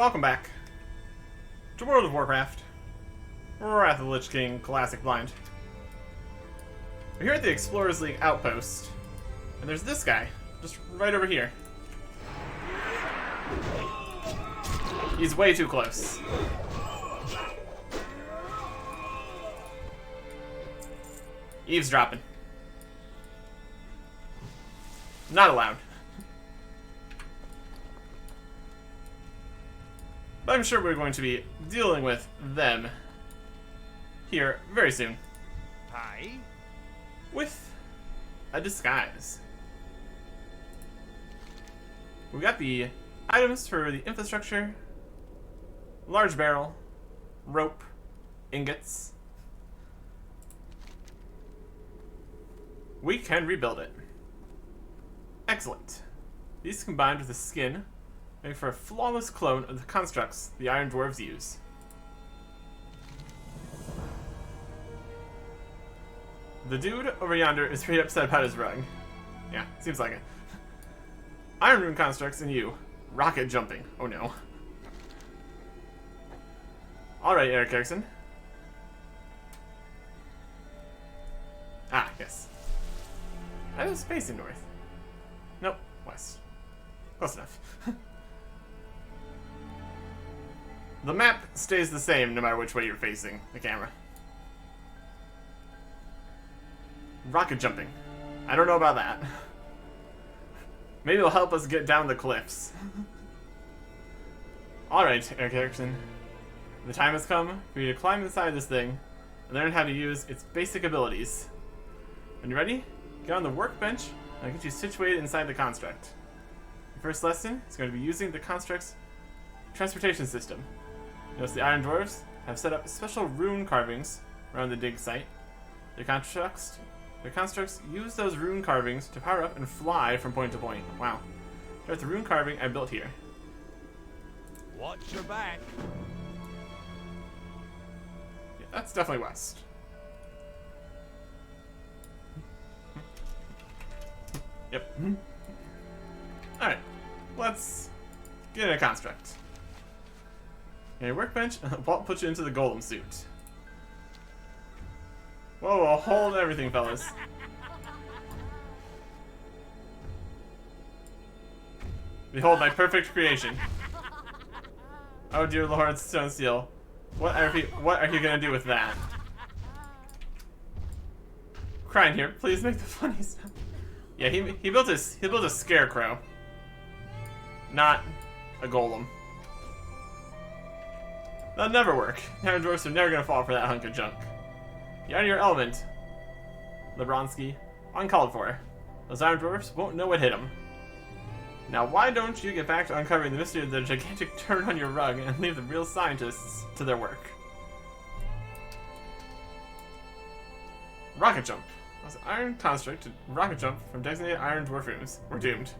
Welcome back to World of Warcraft. Wrath of the Lich King Classic Blind. We're here at the Explorers League outpost, and there's this guy, just right over here. He's way too close. Eavesdropping. Not allowed. But I'm sure we're going to be dealing with them here very soon. Hi. With a disguise. We got the items for the infrastructure, large barrel, rope, ingots. We can rebuild it. Excellent. These combined with the skin make for a flawless clone of the constructs the Iron Dwarves use. The dude over yonder is pretty upset about his rug. Yeah, seems like it. Iron Rune constructs and you. Rocket jumping. Oh no. Alright, Eric Erickson. Ah, yes. I was facing north. Nope, west. Close enough. The map stays the same no matter which way you're facing the camera. Rocket jumping. I don't know about that. Maybe it'll help us get down the cliffs. Alright, Eric Erickson. The time has come for you to climb inside this thing and learn how to use its basic abilities. When you're ready, get on the workbench and I'll get you situated inside the construct. The first lesson is going to be using the construct's transportation system. Notice the Iron Dwarves have set up special rune carvings around the dig site. Their constructs use those rune carvings to power up and fly from point to point. Wow. There's the rune carving I built here. Watch your back. Yeah, that's definitely west. Yep. Alright. Let's get in a construct. Okay, workbench. Walt put you into the golem suit. Whoa, hold everything, fellas. Behold my perfect creation. Oh dear Lord, Stone Steel. What are you gonna do with that? Crying here, please make the funny sound. Yeah, he built a scarecrow. Not a golem. That'll never work. Iron Dwarfs are never gonna fall for that hunk of junk. You're out of your element, Lebronsky. Uncalled for. Those Iron Dwarfs won't know what hit them. Now why don't you get back to uncovering the mystery of the gigantic turn on your rug and leave the real scientists to their work? Rocket jump. Those iron construct to rocket jump from designated Iron Dwarf rooms. We're doomed.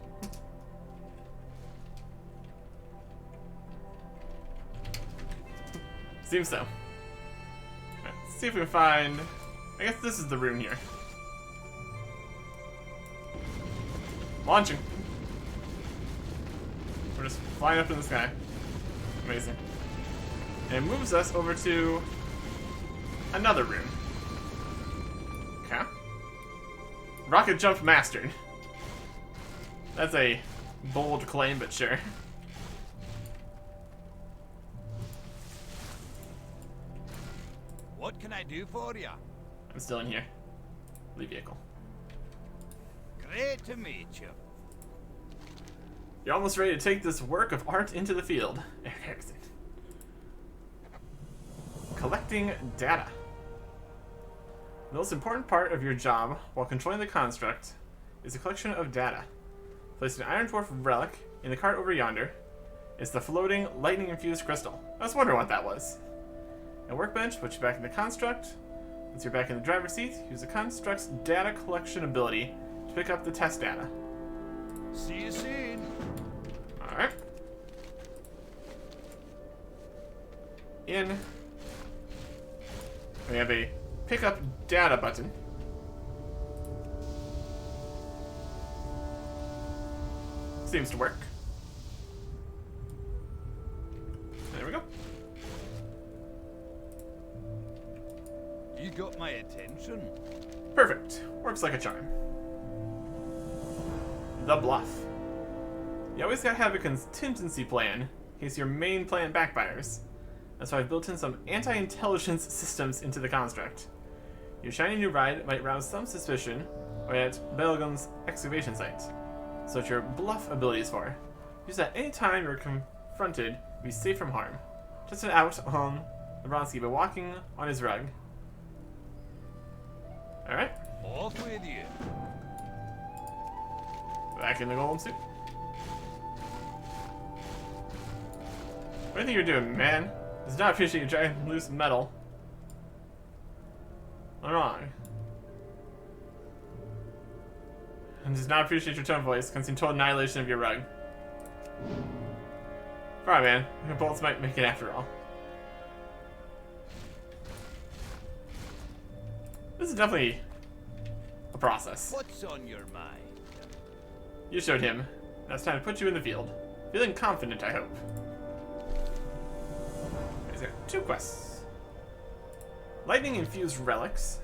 Seems so. Right, let's see if we can find... I guess this is the rune here. Launching. We're just flying up in the sky. Amazing. And it moves us over to another rune. Okay. Rocket jump mastered. That's a bold claim, but sure. What can I do for you? I'm still in here. Leave vehicle. Great to meet you. You're almost ready to take this work of art into the field. Collecting data. The most important part of your job while controlling the construct is the collection of data. Place an Iron Dwarf relic in the cart over yonder. It's the floating, lightning-infused crystal. I was wondering what that was. A workbench puts you back in the construct. Once you're back in the driver's seat, use the construct's data collection ability to pick up the test data. See you soon. Alright. In. We have a pick up data button. Seems to work. my attention. Perfect. Works like a charm. The bluff. You always gotta have a contingency plan in case your main plan backfires. That's why I've built in some anti-intelligence systems into the construct. Your shiny new ride might rouse some suspicion right at WotLK's excavation site. So what your bluff ability is for. Use that any time you're confronted to be safe from harm. Test it out on the Bronski by walking on his rug. Alright. Off with you. Back in the golem suit. What do you think you're doing, man? Does not appreciate you trying to loose metal. I'm wrong. And does not appreciate your tone voice, considering total annihilation of your rug. Alright, man. Your bolts might make it after all. This is definitely a process. What's on your mind? You showed him. Now it's time to put you in the field. Feeling confident, I hope. He's got 2 quests. Lightning-infused relics.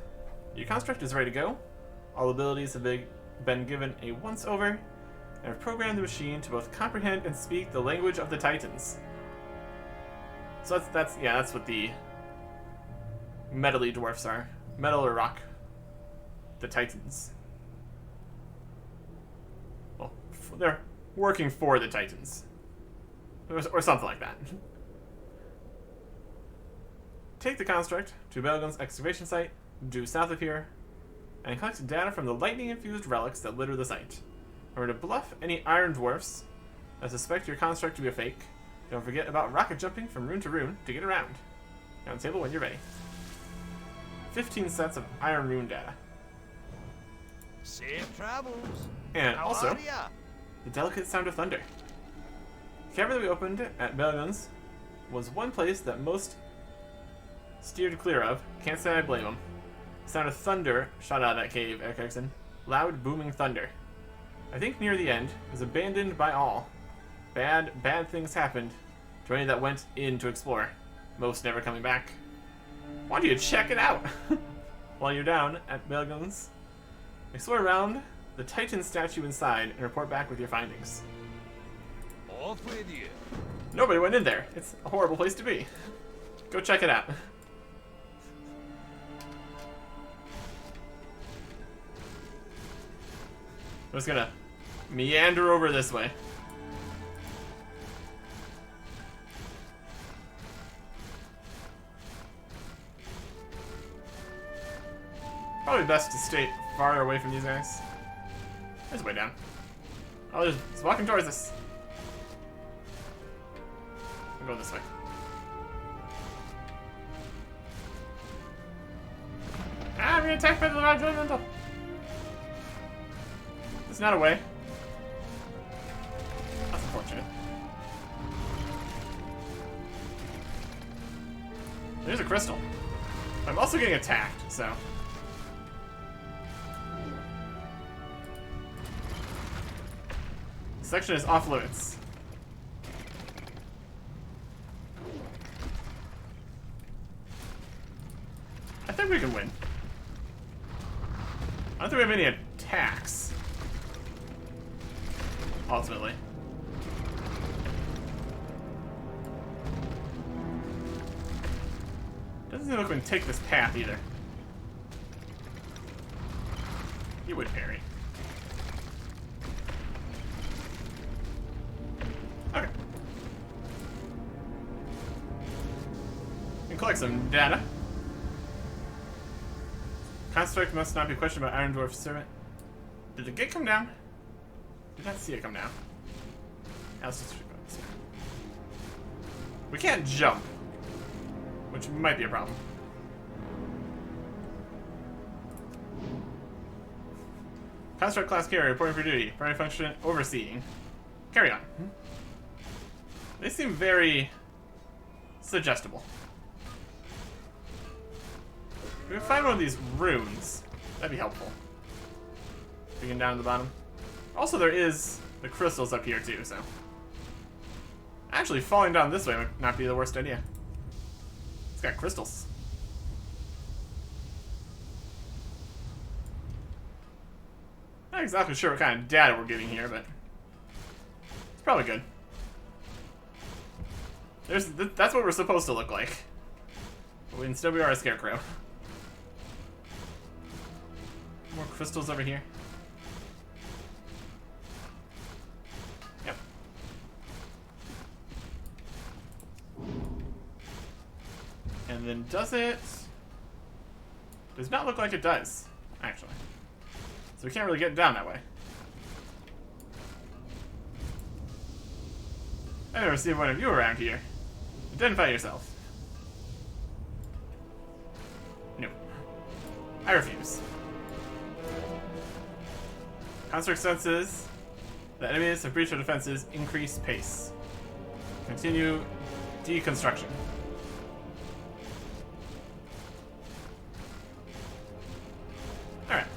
Your construct is ready to go. All abilities have been given a once-over, and have programmed the machine to both comprehend and speak the language of the Titans. So that's what the metally dwarfs are. Metal or rock. The Titans. Well, they're working for the Titans. Or something like that. Take the construct to WotLK's excavation site, due south of here, and collect data from the lightning-infused relics that litter the site. Remember to bluff any iron dwarfs that suspect your construct to be a fake. Don't forget about rocket jumping from rune to rune to get around. Down table when you're ready. 15 sets of iron rune data. Safe travels. And How also, are ya? the delicate sound of thunder. The cavern that we opened at WotLK's was one place that most steered clear of. Can't say I blame them. The sound of thunder shot out of that cave, Erickson. Loud, booming thunder. I think near the end, it was abandoned by all. Bad things happened to any that went in to explore. Most never coming back. Why don't you check it out? While you're down at WotLK's, explore around the Titan statue inside and report back with your findings. Off with you. Nobody went in there. It's a horrible place to be. Go check it out. I'm just gonna meander over this way. Probably best to stay far away from these guys. There's a way down. Oh, it's walking towards us. I'll go this way. Ah, I'm being attacked by the large elemental. It's not a way. That's unfortunate. There's a crystal. I'm also getting attacked, so. This section is off limits. I think we can win. I don't think we have any attacks. Ultimately. Doesn't seem like we can take this path either. You would parry. Okay. We can collect some data. Construct must not be questioned by Iron Dwarf Servant. Did the gate come down? Did not see it come down. Now let's just go this way. We can't jump, which might be a problem. Construct class carrier reporting for duty. Primary function overseeing. Carry on. They seem very suggestible. If we can find one of these runes, that'd be helpful. Digging down to the bottom. Also, there is the crystals up here too, so. Actually, falling down this way would not be the worst idea. It's got crystals. Not exactly sure what kind of data we're getting here, but it's probably good. That's what we're supposed to look like. But instead we are a scarecrow. More crystals over here. Yep. And then does it... Does not look like it does, actually. So we can't really get down that way. I've never seen one of you around here. Identify yourself. No. I refuse. Construct senses. The enemies have breached our defenses. Increase pace. Continue deconstruction. Alright.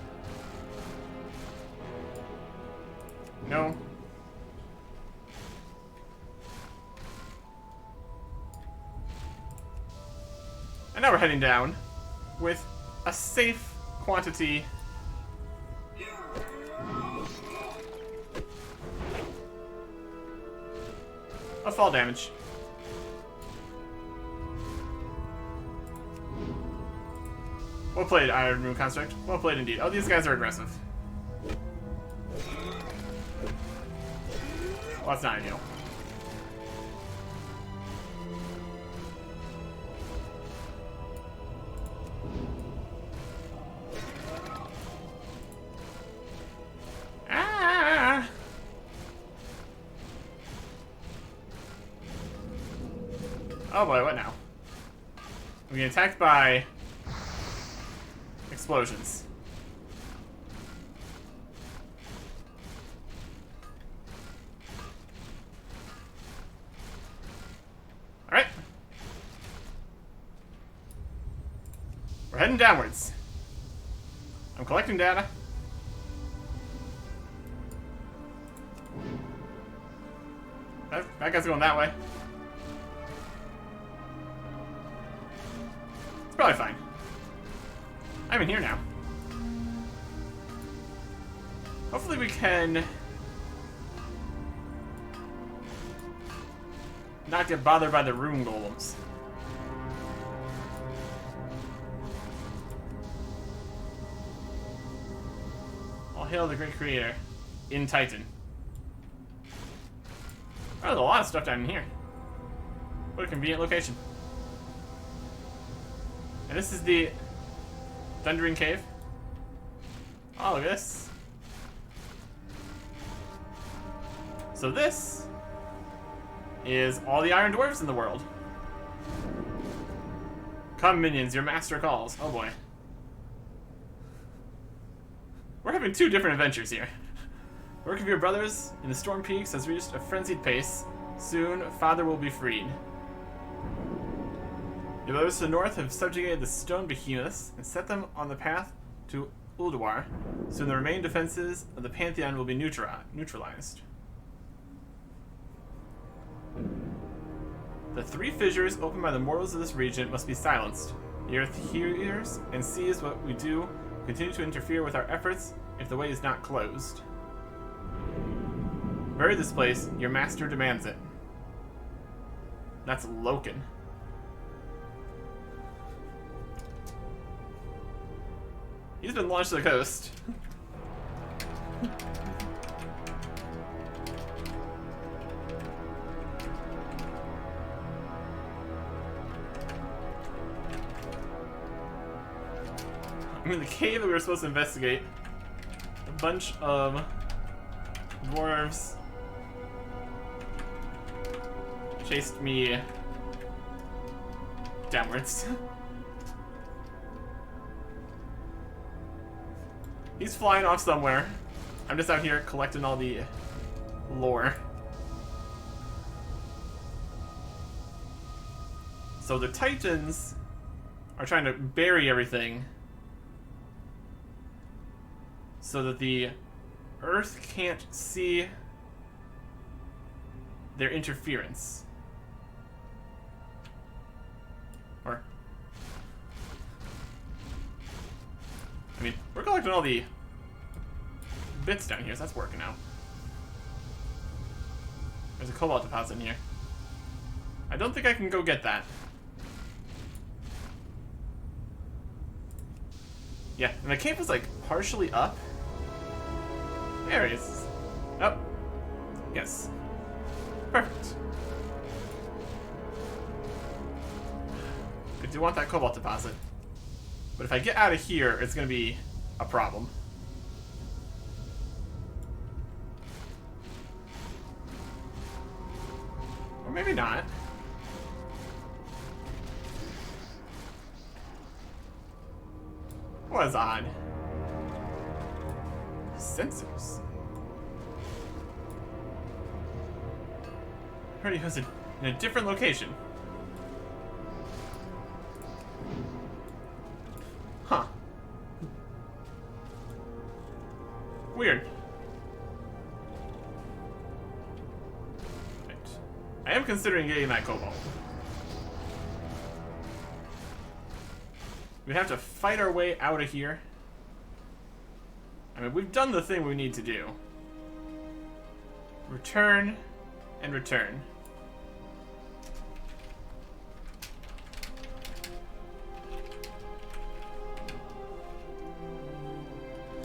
No. And now we're heading down with a safe quantity of fall damage. Well played, Iron Moon Construct. Well played indeed. Oh, these guys are aggressive. Well, that's not ideal. Ah! Oh boy, what now? We're getting attacked by explosions. Alright. We're heading downwards. I'm collecting data. That guy's going that way. It's probably fine. I'm in here now. Hopefully we can not get bothered by the rune golems. All hail the great creator in Titan. Oh, there's a lot of stuff down in here. What a convenient location. And this is the Thundering Cave. Oh, look at this. So this is all the Iron Dwarves in the world. Come, minions, your master calls. Oh boy. We're having two different adventures here. Work of your brothers in the Storm Peaks has reached a frenzied pace. Soon, Father will be freed. The brothers to the north have subjugated the stone behemoths and set them on the path to Ulduar. Soon the remaining defenses of the Pantheon will be neutralized. The three fissures opened by the mortals of this region must be silenced. The earth hears and sees what we do. Continue to interfere with our efforts if the way is not closed. Bury this place, your master demands it. That's Loken. He's been launched to the coast. I'm in the cave that we were supposed to investigate. A bunch of dwarves chased me downwards. He's flying off somewhere. I'm just out here collecting all the lore. So the Titans are trying to bury everything so that the Earth can't see their interference. Or... I mean, we're collecting all the bits down here, so that's working out. There's a cobalt deposit in here. I don't think I can go get that. Yeah, and the cave is like partially up. There he is. Oh. Yes. Perfect. I do want that cobalt deposit. But if I get out of here, it's going to be a problem. Or maybe not. Was odd. Sensors. I heard he was in a different location. Huh. Weird. Right. I am considering getting that cobalt. We have to fight our way out of here. I mean, we've done the thing we need to do. Return and return.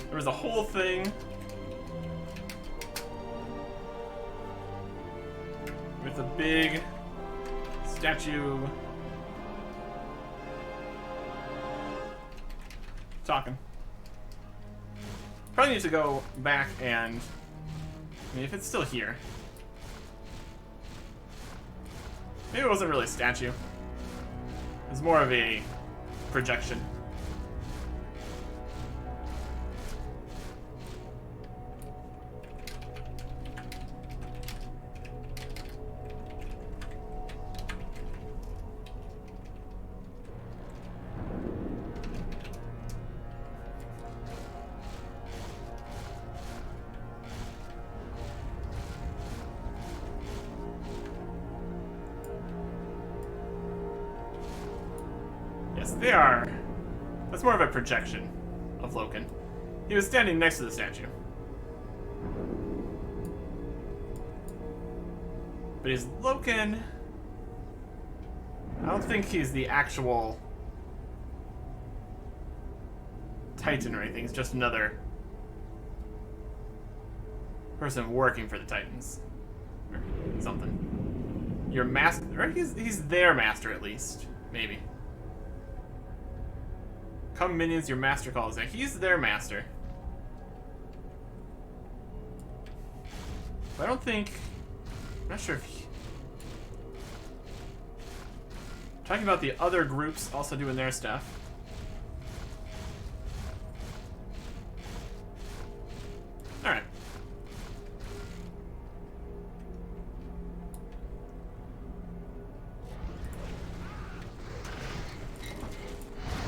There was a whole thing with a big statue talking. Probably need to go back and... I mean, if it's still here. Maybe it wasn't really a statue. It was more of a projection. Yes, they are. That's more of a projection of Loken. He was standing next to the statue. But he's Loken. I don't think he's the actual Titan or anything. He's just another person working for the Titans. Or something. Your master, or he's their master at least. Maybe. Come minions, your master calls. Yeah, he's their master. But I don't think... I'm not sure if he... Talking about the other groups also doing their stuff. Alright.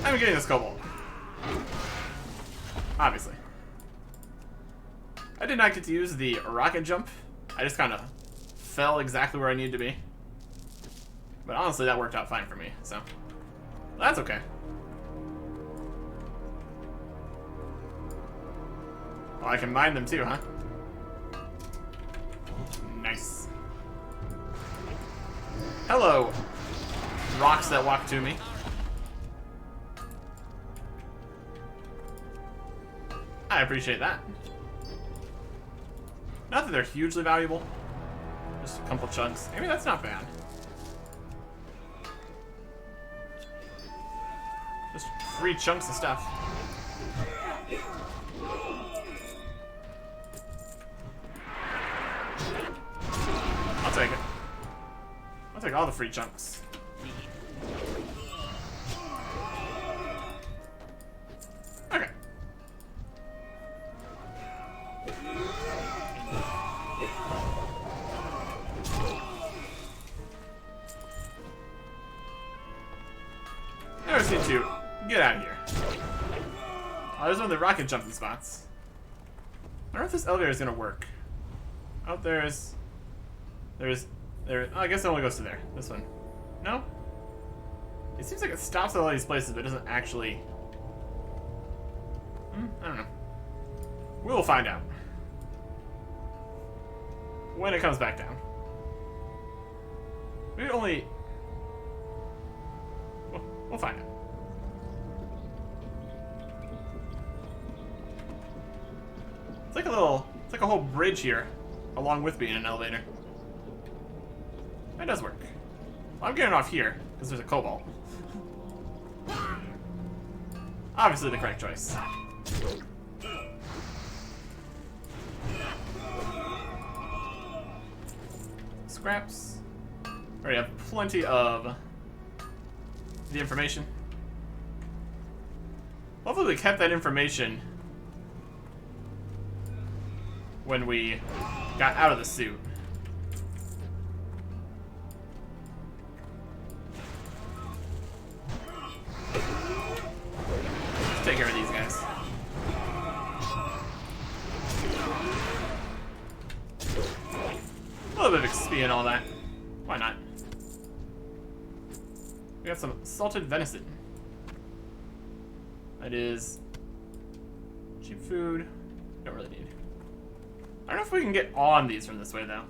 I'm getting this cobalt. Obviously. I did not get to use the rocket jump. I just kind of fell exactly where I needed to be. But honestly, that worked out fine for me, so that's okay. Oh, I can mine them too, huh? Nice. Hello, rocks that walk to me. I appreciate that. Not that they're hugely valuable. Just a couple chunks. Maybe that's not bad. Just free chunks of stuff. I'll take it. I'll take all the free chunks. Okay. I just need to get out of here. Oh, there's one of the rocket jumping spots. I wonder if this elevator is gonna work. Oh, there's. Oh, I guess it only goes to there. This one. No? It seems like it stops at all these places, but it doesn't actually. I don't know. We'll find out. when it comes back down. We only... We'll find it. It's like a little... It's like a whole bridge here, along with being an elevator. That does work. Well, I'm getting off here, because there's a cobalt. Obviously the correct choice. Scraps. Already have plenty of the information. Hopefully we kept that information when we got out of the suit. Let's take care of these guys. A little bit of XP and all that. Why not? We got some salted venison. That is cheap food. Don't really need. I don't know if we can get on these from this way though.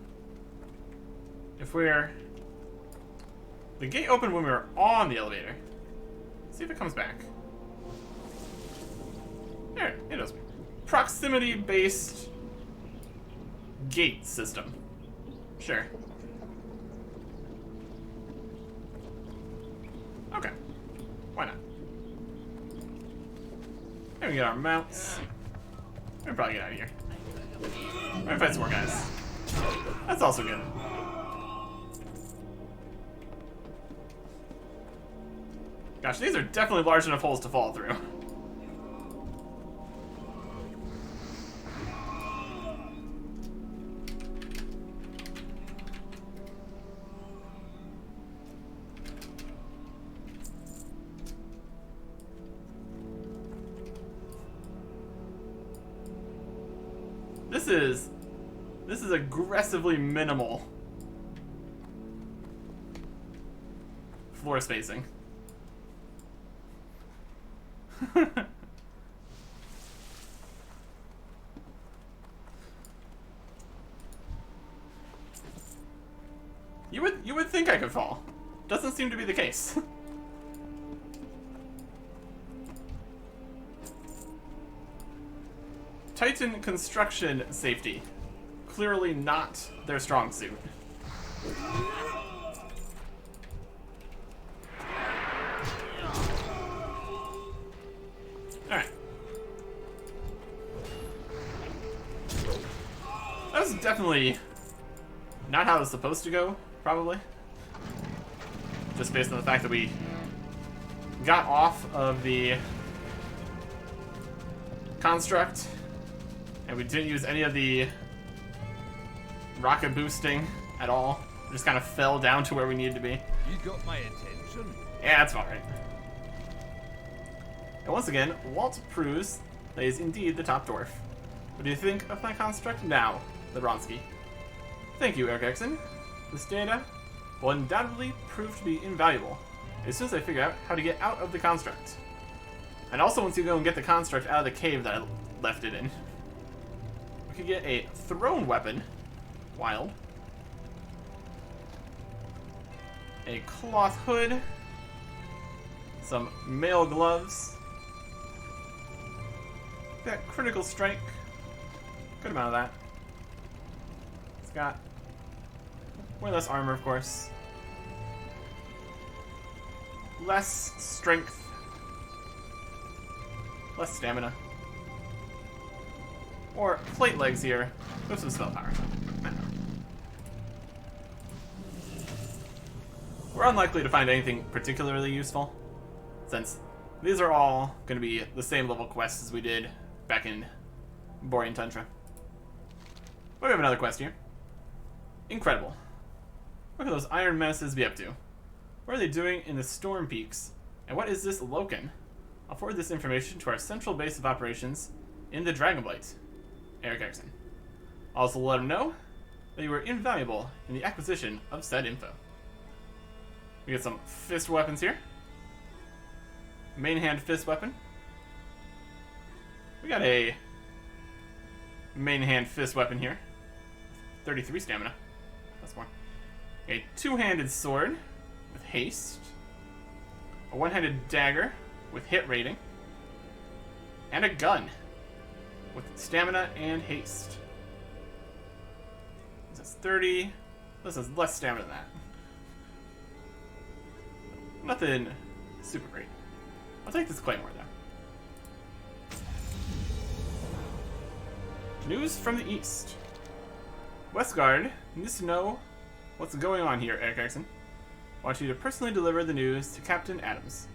If we're... The gate opened when we were on the elevator. Let's see if it comes back. There, it does. Proximity-based gate system. Sure. Okay. Why not? There we get our mounts. We can probably get out of here. We're gonna fight some more guys. That's also good. Gosh, these are definitely large enough holes to fall through. This is aggressively minimal floor spacing. You would think I could fall. Doesn't seem to be the case. Titan construction safety. Clearly not their strong suit. Alright. That was definitely not how it was supposed to go, probably. Just based on the fact that we got off of the construct and we didn't use any of the rocket boosting at all. We just kind of fell down to where we needed to be. You got my attention. Yeah, that's alright. And once again, Walt proves that he is indeed the top dwarf. What do you think of my construct now, Lebronsky? Thank you, Eric Erickson. This data will undoubtedly prove to be invaluable as soon as I figure out how to get out of the construct. And also once you go and get the construct out of the cave that I left it in. We could get a thrown weapon. Wild. A cloth hood. Some mail gloves. Got critical strike. Good amount of that. It's got way less armor, of course. Less strength. Less stamina. Or plate legs here with some spell power. We're unlikely to find anything particularly useful, since these are all going to be the same level quests as we did back in Borean Tundra. But we have another quest here. Incredible. What could those iron menaces be up to? What are they doing in the Storm Peaks? And what is this Loken? I'll forward this information to our central base of operations in the Dragonblight. Eric Erickson. Also let him know that you were invaluable in the acquisition of said info. We get some fist weapons here. Main hand fist weapon. We got a main hand fist weapon here. 33 stamina. That's more. A two-handed sword with haste. A one-handed dagger with hit rating. And a gun with stamina and haste. This is 30. This is less stamina than that. Nothing super great. I'll take this claymore though. News from the east. Westguard needs to know what's going on here, Eric Erickson. I want you to personally deliver the news to Captain Adams.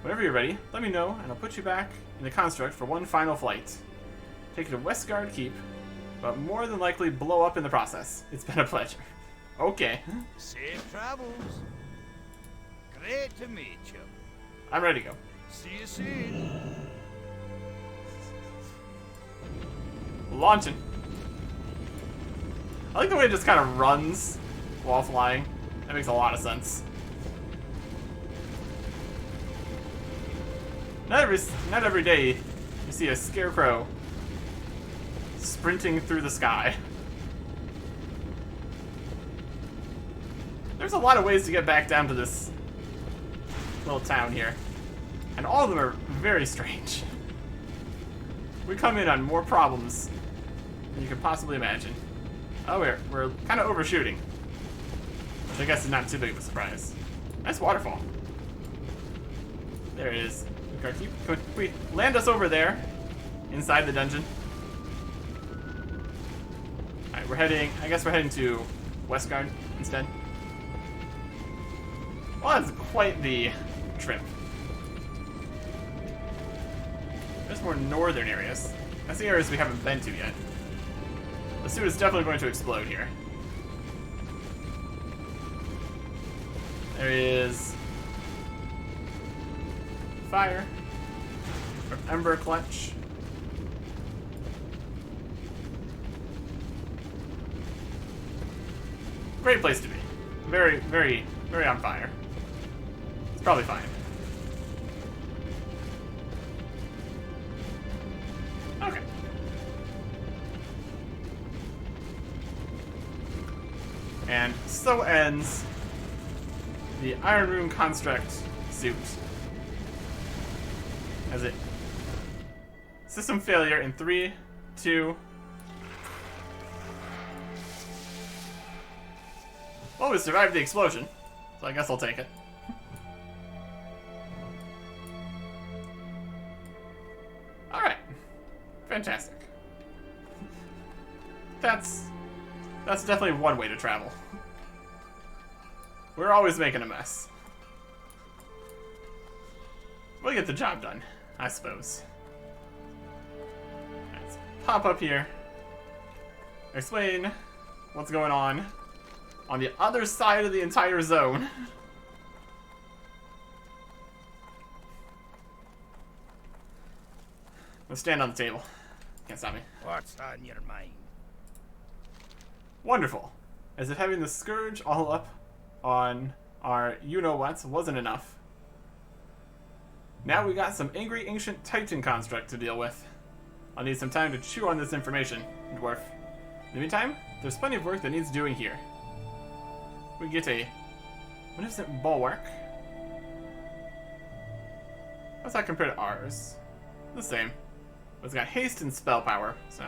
Whenever you're ready, let me know, and I'll put you back in the construct for one final flight. Take it to Westguard Keep, but more than likely blow up in the process. It's been a pleasure. Okay. Safe travels. Great to meet you. I'm ready to go. See you soon. Launching. I like the way it just kind of runs while flying. That makes a lot of sense. Not every day you see a scarecrow sprinting through the sky. There's a lot of ways to get back down to this little town here, and all of them are very strange. We come in on more problems than you could possibly imagine. Oh, we're kind of overshooting, which I guess is not too big of a surprise. Nice waterfall. There it is. Can we land us over there, inside the dungeon? Alright, I guess we're heading to Westguard instead. Well, that's quite the trip. There's more northern areas. That's the areas we haven't been to yet. The suit is definitely going to explode here. There is fire from Ember Clutch. Great place to be. Very, very, very on fire. It's probably fine. Okay. And so ends the Iron Rune Construct suit. As it system failure in 3, 2. Well, we survived the explosion, so I guess I'll take it. Alright. Fantastic. That's definitely one way to travel. We're always making a mess. We'll get the job done, I suppose. Let's pop up here. Explain what's going on the other side of the entire zone. Let's stand on the table. Can't stop me. What's on your mind? Wonderful. As if having the Scourge all up on our you-know-whats wasn't enough. Now we got some angry ancient Titan construct to deal with. I'll need some time to chew on this information, dwarf. In the meantime, there's plenty of work that needs doing here. We get a magnificent bulwark. How's that compared to ours? The same. But it's got haste and spell power, so.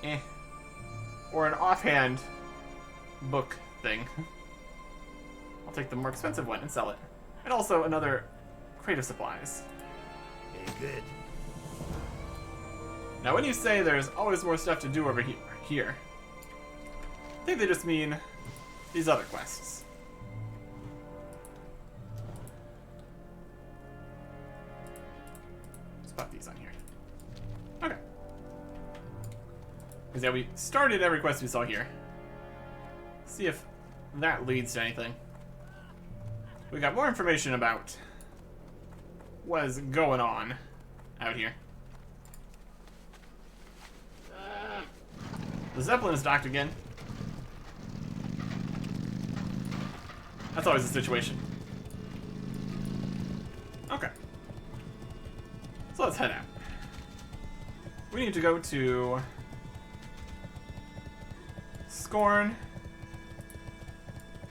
Eh. Or an offhand book thing. I'll take the more expensive one and sell it. And also another crate of supplies. Very good. Now when you say there's always more stuff to do over here, I think they just mean these other quests. Let's pop these on here. Okay. Because yeah, we started every quest we saw here. See if that leads to anything. We got more information about what is going on out here. The Zeppelin is docked again. That's always the situation. Okay. So let's head out. We need to go to Scorn,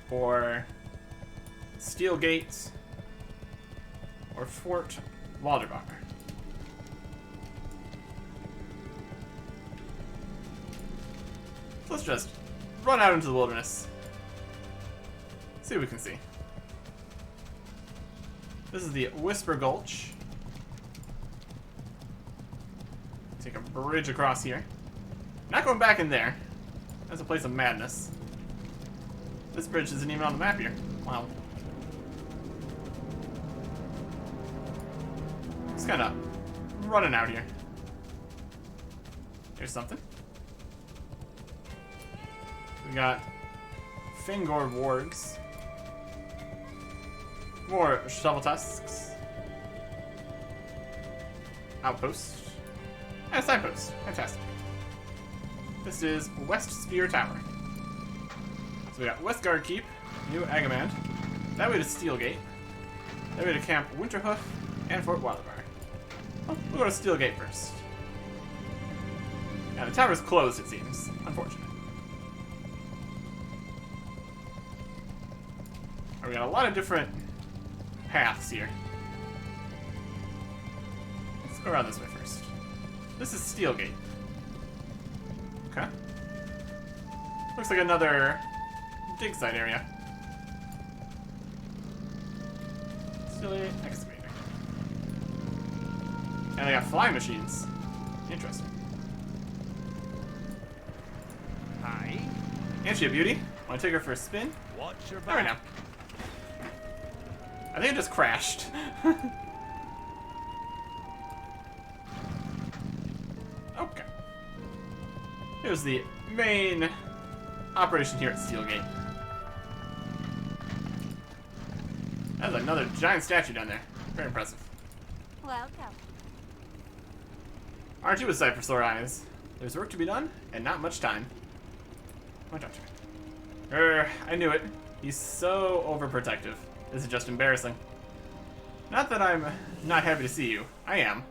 or Steel Gate, or Fort Walderbar. So let's just run out into the wilderness. See what we can see. This is the Whisper Gulch. Take a bridge across here. Not going back in there. That's a place of madness. This bridge isn't even on the map here. Wow. Just kind of running out here. Here's something. We got Fangor wargs. More shovel tusks. Outpost. And a signpost. Fantastic. This is West Spear Tower. So we got Westguard Keep, New Agamand. That way to Steelgate. That way to Camp Winterhoof and Fort Walderbar. Well, we'll go to Steelgate first. Now the tower's closed, it seems. Unfortunate. Right, we got a lot of different paths here. Let's go around this way first. This is Steelgate. Okay. Looks like another dig site area. Steelgate excavator. And they got flying machines. Interesting. Hi. Ain't she a beauty? Want to take her for a spin? Watch your There we back. go. I think it just crashed. Okay. Here's the main operation here at Steelgate. That's another giant statue down there. Very impressive. Welcome. Aren't you a sight for sore eyes? There's work to be done, and not much time. Oh, don't you? I knew it. He's so overprotective. This is just embarrassing. Not that I'm not happy to see you. I am.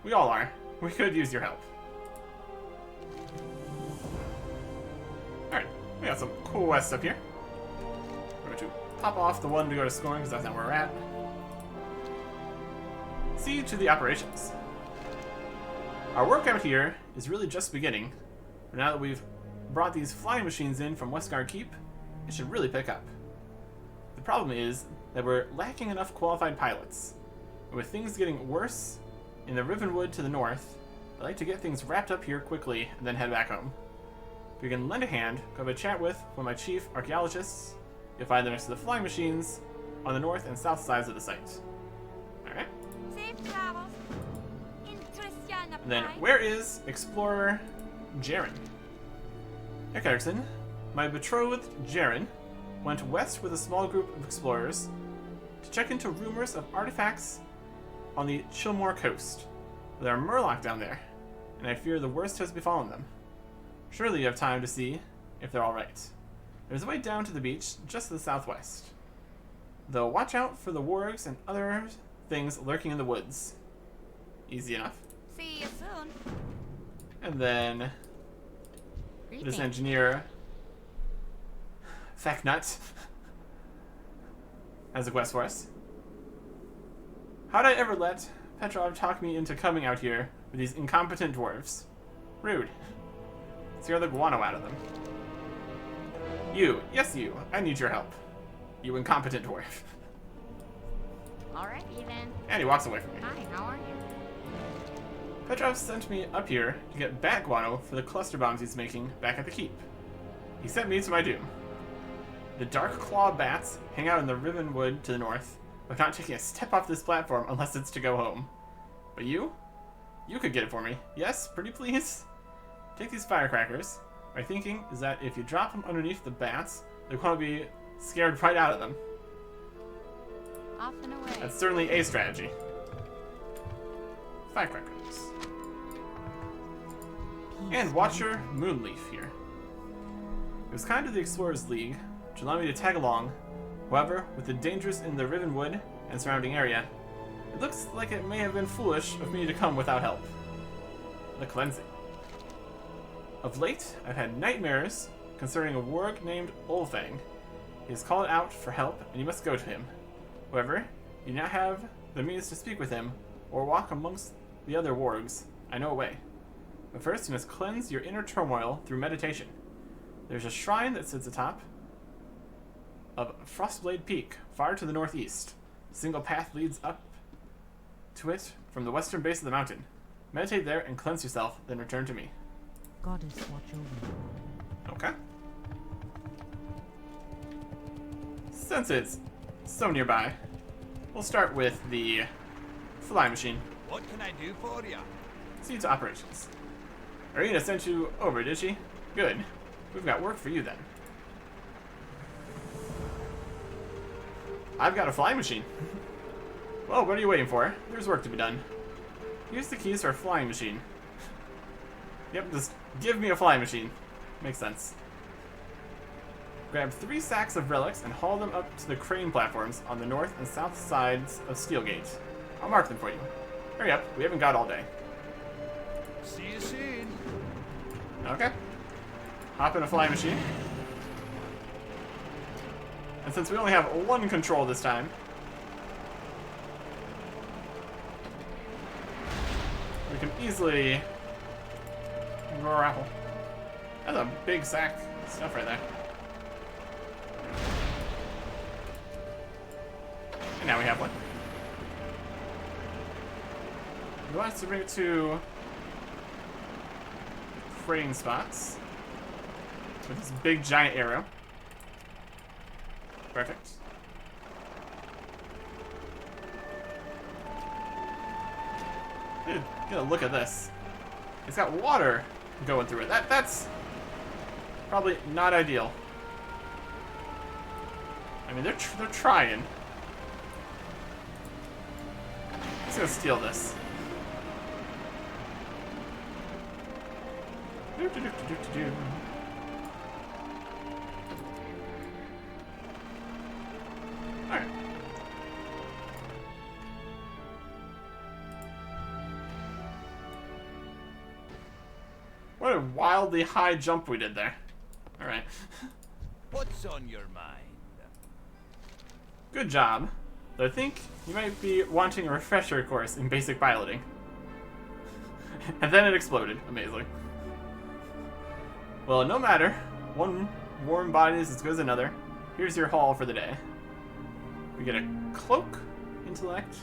We all are. We could use your help. Alright, we got some cool quests up here. We're going to pop off the one to go to scoring because that's not where we're at. See to the operations. Our work out here is really just beginning, but now that we've brought these flying machines in from Westguard Keep, it should really pick up. The problem is that we're lacking enough qualified pilots, and with things getting worse in the Rivenwood to the north, I'd like to get things wrapped up here quickly and then head back home. If you can lend a hand, go have a chat with one of my chief archaeologists. You'll find them next to the flying machines on the north and south sides of the site. Alright. Safe travels. And then, where is Explorer Jaren? Hey, Erickson. My betrothed, Jaren, went west with a small group of explorers to check into rumors of artifacts on the Chilmore coast. There are Murloc down there, and I fear the worst has befallen them. Surely you have time to see if they're alright. There's a way down to the beach just to the southwest. Though watch out for the wargs and other things lurking in the woods. Easy enough. See you soon. And then this Greetings. engineer, Facnut, has a quest for us. How'd I ever let Petrov talk me into coming out here with these incompetent dwarves? Rude. Scare the guano out of them. You, yes you, I need your help. You incompetent dwarf. Alrighty then. And he walks away from me. Hi, how are you? Petrov sent me up here to get bat guano for the cluster bombs he's making back at the keep. He sent me to my doom. The dark claw bats hang out in the Rivenwood to the north, but not taking a step off this platform unless it's to go home. But you? You could get it for me. Yes, pretty please? Take these firecrackers. My thinking is that if you drop them underneath the bats, they're going to be scared right out of them. Off and away. That's certainly a strategy. Firecrackers. And Watcher Moonleaf here. It was kind of the Explorers League, which allowed me to tag along. However, with the dangers in the Rivenwood and surrounding area, it looks like it may have been foolish of me to come without help. The cleansing. Of late, I've had nightmares concerning a warg named Ulfang. He has called out for help, and you must go to him. However, you now have the means to speak with him, or walk amongst the other wargs. I know a way. But first, you must cleanse your inner turmoil through meditation. There's a shrine that sits atop of Frostblade Peak, far to the northeast. A single path leads up to it from the western base of the mountain. Meditate there and cleanse yourself, then return to me. Goddess watch over you. Okay. Since it's so nearby, we'll start with the fly machine. What can I do for you? See to operations. Arena sent you over, did she? Good. We've got work for you then. I've got a flying machine. Well, what are you waiting for? There's work to be done. Here's the keys to our flying machine. Yep, just give me a flying machine. Makes sense. Grab 3 sacks of relics and haul them up to the crane platforms on the north and south sides of Steelgate. I'll mark them for you. Hurry up, we haven't got all day. See you soon. Okay. Hop in a flying machine. And since we only have 1 control this time, we can easily grapple. That's a big sack of stuff right there. And now we have one. We want us to bring it to crane spots with this big giant arrow. Perfect. Dude, get a look at this. It's got water going through it. That's probably not ideal. I mean, they're trying. I'm just gonna steal this. Alright. What a wildly high jump we did there. Alright. What's on your mind? Good job. But I think you might be wanting a refresher course in basic piloting. And then it exploded. Amazing. Well, no matter. One warm body is as good as another. Here's your haul for the day. We get a cloak, intellect,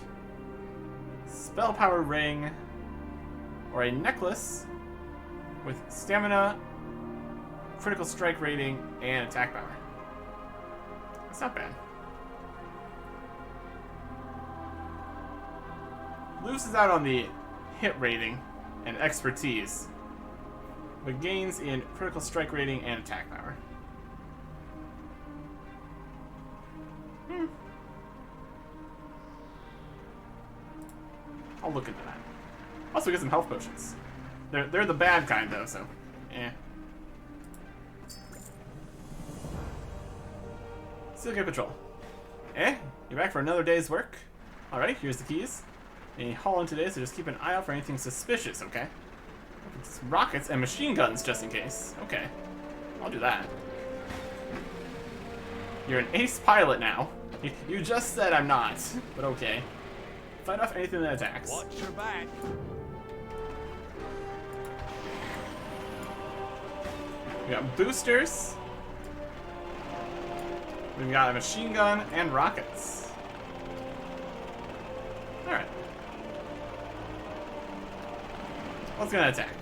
spell power ring, or a necklace with stamina, critical strike rating, and attack power. That's not bad. Loses out on the hit rating and expertise, but gains in critical strike rating and attack power. I'll look into that. Also, get some health potions. They're the bad kind though, so Steelgate Patrol. You're back for another day's work. Alright, here's the keys. And you haul in today, so just keep an eye out for anything suspicious, okay? It's rockets and machine guns, just in case. Okay, I'll do that. You're an ace pilot now. You just said I'm not, but okay. Fight off anything that attacks. Watch your back. We got boosters. We've got a machine gun and rockets. Alright. What's gonna attack?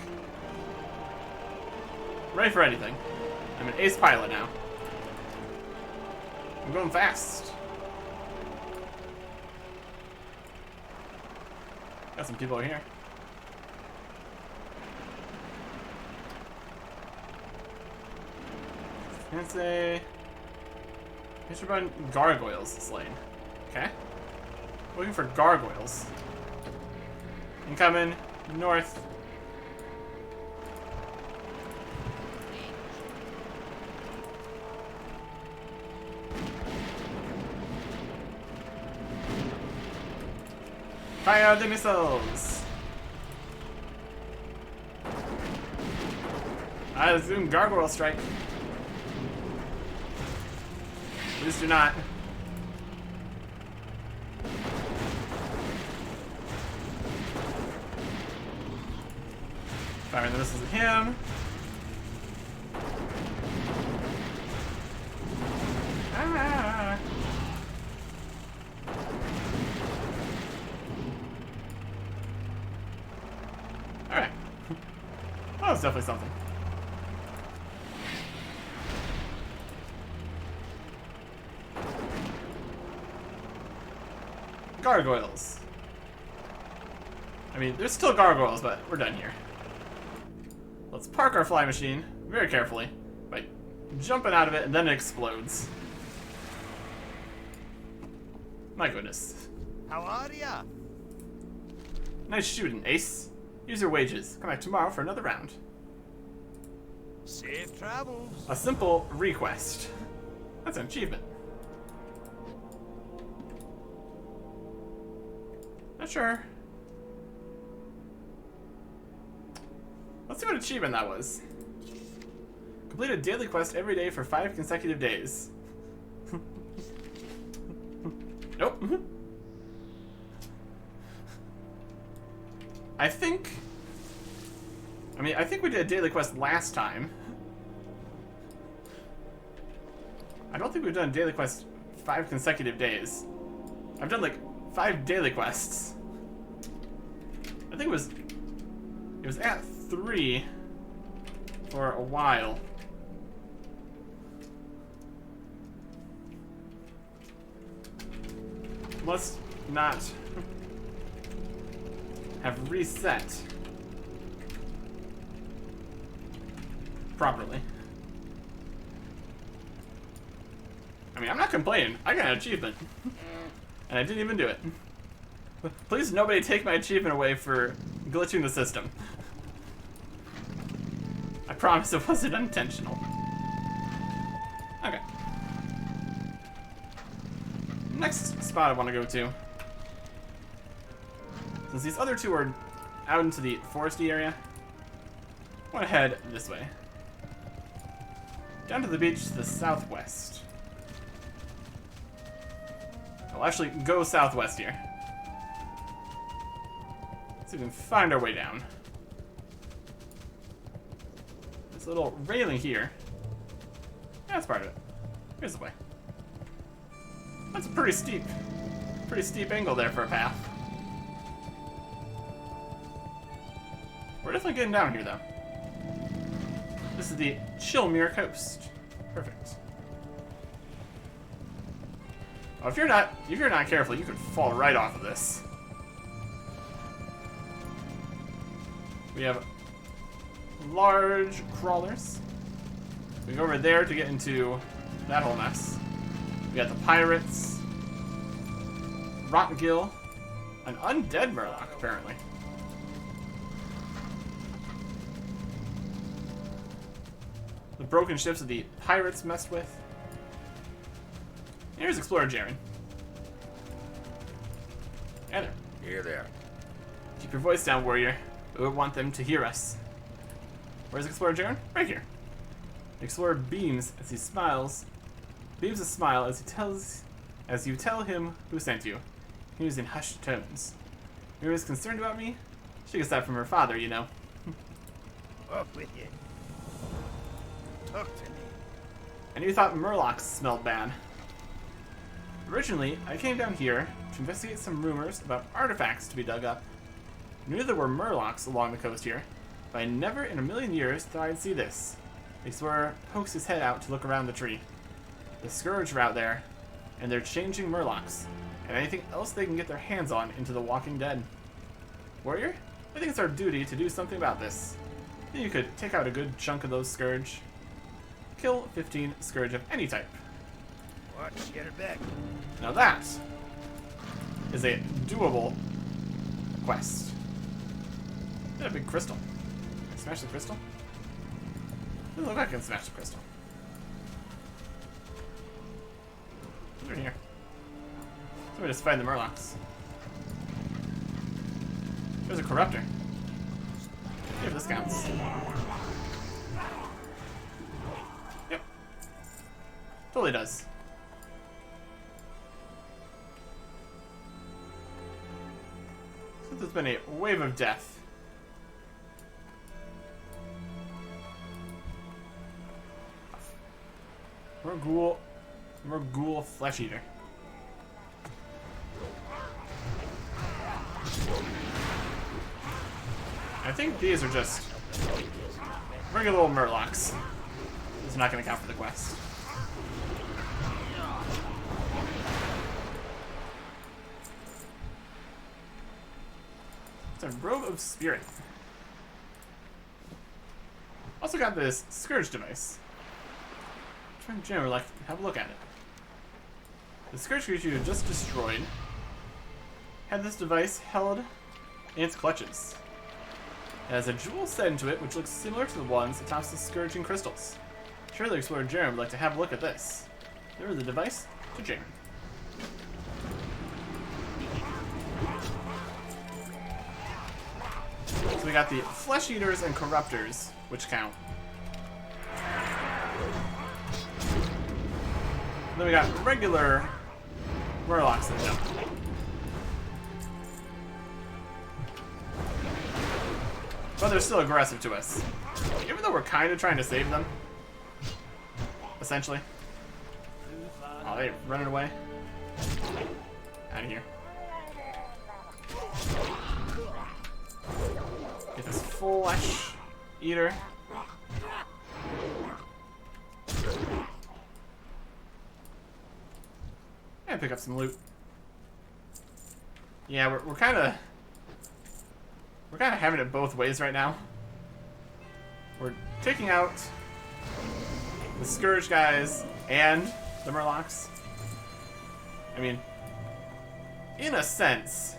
Ready for anything. I'm an ace pilot now. I'm going fast. Got some people over here. And say Mission by gargoyles slain. Okay. Looking for gargoyles. Incoming north. Fire the missiles! I assume gargoyle strike. Please do not. Fine, this isn't him. Ah. Alright. That was definitely something. Gargoyles. I mean, there's still gargoyles, but we're done here. Let's park our fly machine very carefully by jumping out of it, and then it explodes. My goodness. How are ya? Nice shooting, Ace. Use your wages. Come back tomorrow for another round. Safe travels. A simple request. That's an achievement. Not sure. Let's see what achievement that was. Complete a daily quest every day for 5 consecutive days. Nope. I think we did a daily quest last time. I don't think we've done a daily quest 5 consecutive days. I've done like 5 daily quests. I think it was at 3 for a while. Must not have reset properly. I mean, I'm not complaining. I got an achievement. And I didn't even do it. Please nobody take my achievement away for glitching the system. I promise it wasn't intentional. Okay. Next spot I want to go to. Since these other two are out into the foresty area, I want to head this way. Down to the beach to the southwest. I'll actually go southwest here. So we can find our way down. This little railing here. That's part of it. Here's the way. That's a pretty steep angle there for a path. We're definitely getting down here though. This is the Chillmere Coast. Perfect. Well, if you're not careful, you could fall right off of this. We have large crawlers. We go over there to get into that whole mess. We got the pirates, Rotgill, an undead Murloc apparently. The broken ships that the pirates messed with. Here's Explorer Jaren. Hey there. Here there. Keep your voice down, warrior. We would want them to hear us. Where's Explorer Jaren? Right here. The Explorer beams as he smiles. Beams a smile as you tell him who sent you. He was in hushed tones. Mira is concerned about me. She gets that from her father, you know. Up with you. Talk to me. And you thought Murlocs smelled bad. Originally, I came down here to investigate some rumors about artifacts to be dug up. I knew there were Murlocs along the coast here, but I never in a million years thought I'd see this. The Explorer pokes his head out to look around the tree. The Scourge are out there, and they're changing Murlocs, and anything else they can get their hands on into the Walking Dead. Warrior, I think it's our duty to do something about this. You could take out a good chunk of those Scourge. Kill 15 Scourge of any type. Watch your back. Now that is a doable quest. Is that a big crystal? Can I smash the crystal? Doesn't look like I can smash the crystal. What's in here? Somebody just find the Murlocs. There's a Corruptor. See if this counts. Yep. Totally does. has been a wave of death. More ghoul flesh eater. I think these are just regular little murlocs. This is not going to count for the quest. It's a robe of spirit. Also got this scourge device. I'm trying to like have a look at it. The scourge creature you just destroyed had this device held in its clutches. It has a jewel set into it, which looks similar to the ones atop the scourging crystals. Surely Explorer Jaren would like to have a look at this. There is the device to Jaren. So we got the flesh eaters and corruptors, which count. Then we got regular murlocs that don't. But they're still aggressive to us. Even though we're kind of trying to save them. Essentially. Oh, they're running away. Out of here. Get this flesh eater. And pick up some loot. Yeah, we're kind of having it both ways right now. We're taking out the Scourge guys and the Murlocs. I mean, in a sense,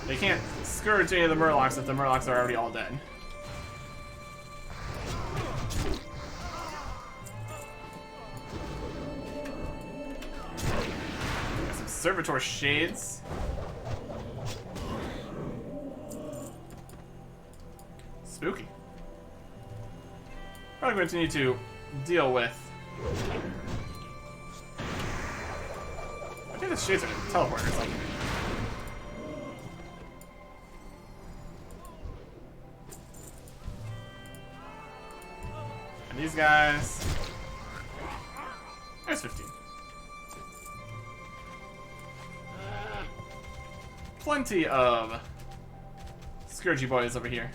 they can't Scourge any of the Murlocs if the Murlocs are already all dead. Servitor Shades. Spooky. Probably going to need to deal with. I think the Shades are going to teleport or something. And these guys. There's 15. Plenty of Scourgy boys over here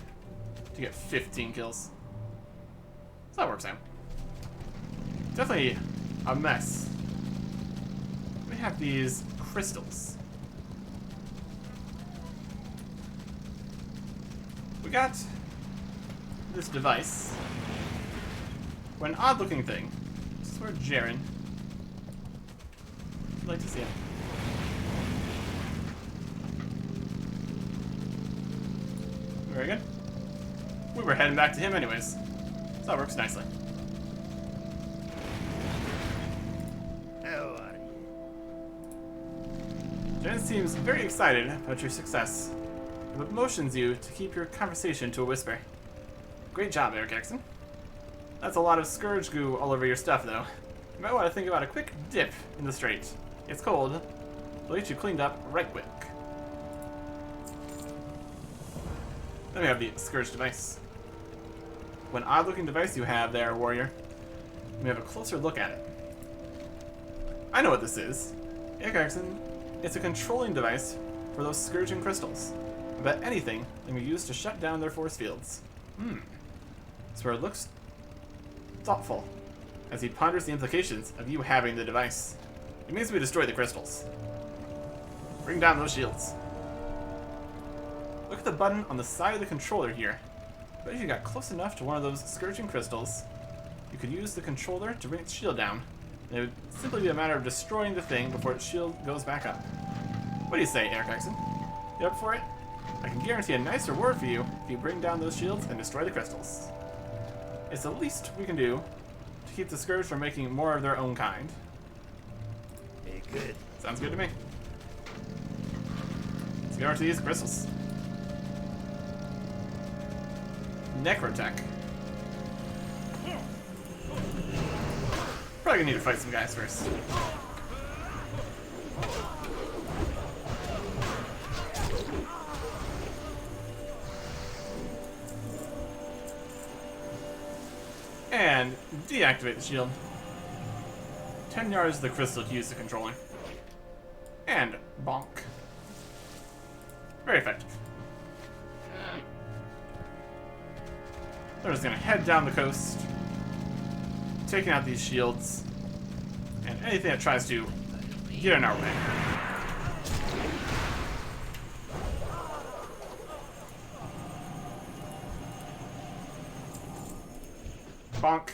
to get 15 kills. So that works out. Definitely a mess. We have these crystals. We got this device. We're an odd looking thing. This is where Jaren. I'd like to see it. Very good. We were heading back to him anyways. So that works nicely. How are you? Jen seems very excited about your success, but motions you to keep your conversation to a whisper. Great job, Eric Exon. That's a lot of Scourge goo all over your stuff, though. You might want to think about a quick dip in the Strait. It's cold. It'll get you cleaned up right quick. Then we have the Scourge device. What an odd-looking device you have there, warrior. We have a closer look at it. I know what this is. Eric Erickson, it's a controlling device for those Scourging crystals. I bet anything they can use to shut down their force fields. That's where it looks thoughtful, as he ponders the implications of you having the device. It means we destroy the crystals. Bring down those shields. Look at the button on the side of the controller here. But if you got close enough to one of those Scourging crystals, you could use the controller to bring its shield down. And it would simply be a matter of destroying the thing before its shield goes back up. What do you say, Eric Exon? You up for it? I can guarantee a nice reward for you if you bring down those shields and destroy the crystals. It's the least we can do to keep the Scourge from making more of their own kind. Hey, good. Sounds good to me. Let's go over to these crystals. Necrotech. Probably gonna need to fight some guys first. And deactivate the shield. 10 yards of the crystal to use the controller. And bonk. Very effective. They're just gonna head down the coast, taking out these shields, and anything that tries to get in our way. Bonk.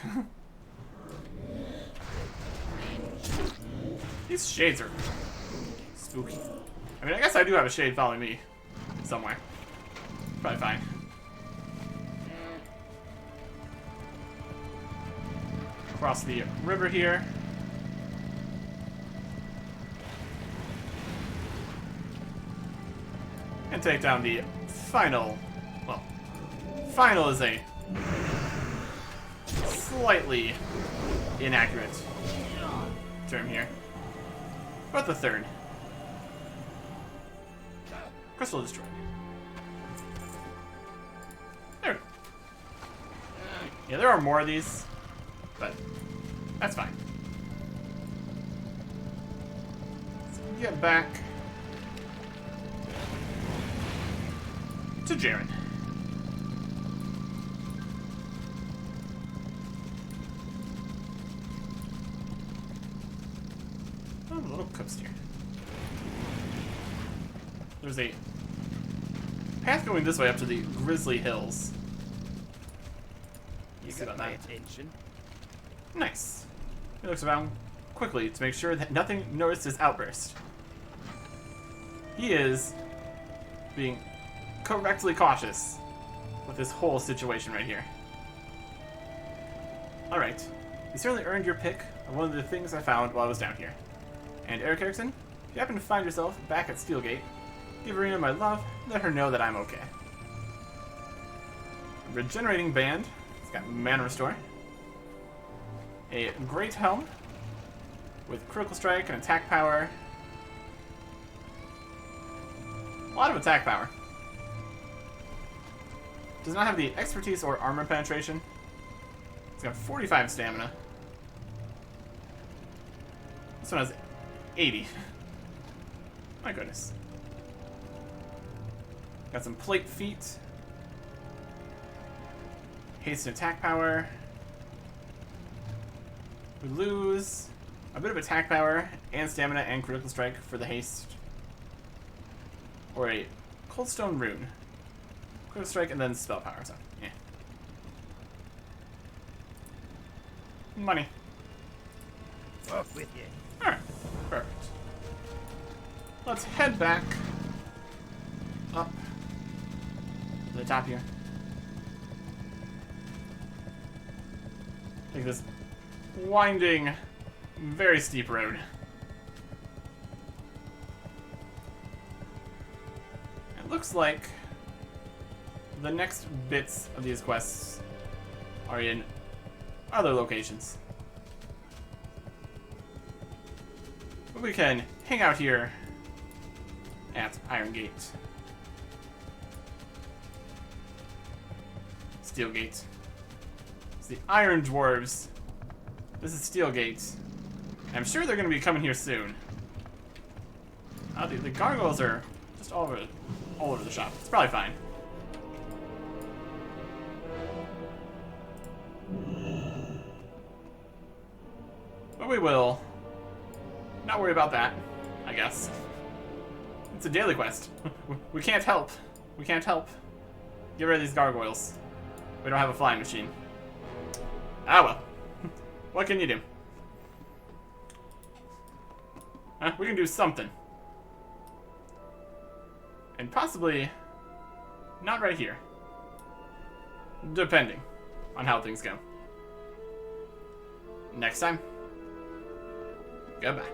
These shades are spooky. I mean, I guess I do have a shade following me somewhere. Probably fine. Across the river here. And take down the final. Well, final is a slightly inaccurate term here. But the third. Crystal destroyed. There. Yeah, there are more of these, but that's fine. Let's get back to Jaren. Oh, a little coast here. There's a path going this way up to the Grizzly Hills. You see about that? Attention. Nice. He looks around quickly to make sure that nothing noticed his outburst. He is being correctly cautious with this whole situation right here. Alright. You certainly earned your pick of one of the things I found while I was down here. And Eric Erickson, if you happen to find yourself back at Steelgate, give Arena my love and let her know that I'm okay. Regenerating Band. It's got Mana Restore. A Great Helm with Critical Strike and Attack Power. A lot of attack power. Does not have the Expertise or Armor Penetration. It's got 45 Stamina. This one has 80. My goodness. Got some Plate Feet. Haste and Attack Power. We lose a bit of attack power and stamina and critical strike for the haste. Or a Coldstone Rune. Critical strike and then spell power. So, yeah. Money. Off with you. Alright, perfect. Let's head back up to the top here. Take this winding, very steep road. It looks like the next bits of these quests are in other locations. But we can hang out here at Iron Gate. Steel Gate. It's the Iron Dwarves. This is Steel Gate. I'm sure they're going to be coming here soon. The gargoyles are just all over the shop. It's probably fine. But we will not worry about that, I guess. It's a daily quest. We can't help. We can't help. Get rid of these gargoyles. We don't have a flying machine. Ah well. What can you do? Huh? We can do something. And possibly not right here. Depending on how things go. Next time. Goodbye.